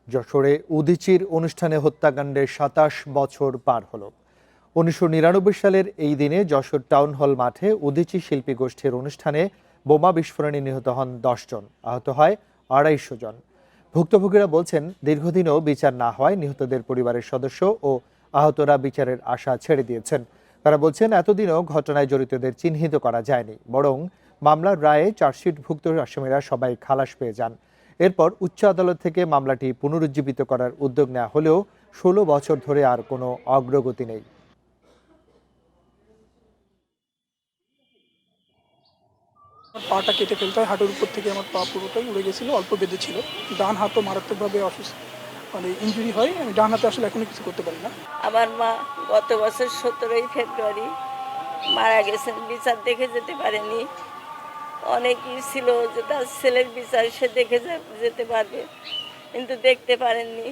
যশোরে উদীচীর অনুষ্ঠানে হত্যাকাণ্ডের ২৭ বছর পার হলো। ১৯৯৯ সালের এই দিনে যশোর টাউন হল মাঠে উদীচী শিল্পী গোষ্ঠীর অনুষ্ঠানে বোমা বিস্ফোরণে নিহত হন ১০ জন, আহত হয় ২৫০ জন। ভুক্তভোগীরা বলছেন, দীর্ঘদিনও বিচার না হওয়ায় নিহতদের পরিবারের সদস্য ও আহতরা বিচারের আশা ছেড়ে দিয়েছেন। তারা বলছেন, এতদিনও ঘটনায় জড়িতদের চিহ্নিত করা যায়নি, বরং মামলার রায়ে চার্জশিটভুক্ত আসামিরা সবাই খালাস পেয়ে যান। এরপর উচ্চ আদালত থেকে মামলাটি পুনরুজ্জীবিত করার উদ্যোগ নেওয়া হলেও ১৬ বছর ধরে আর কোনো অগ্রগতি নেই। আমার পাটা কেটে ফেলতে হয়, হাঁটুর উপর থেকে আমার পা পুরোটাই উড়ে গেছিলো, অল্প বেঁধেছিল। ডান হাতও মারাত্মকভাবে ইনজুরি হয়। আমি ডান হাতে আসলে এখনো কিছু করতে পারি না। আমার মা গত বছর ১৭ই ফেব্রুয়ারি মারা গেছেন, বিচার দেখে যেতে পারেনি। অনেকই ছিল যে তার ছেলের বিচার সে দেখে যেতে পারবে, কিন্তু দেখতে পারেননি।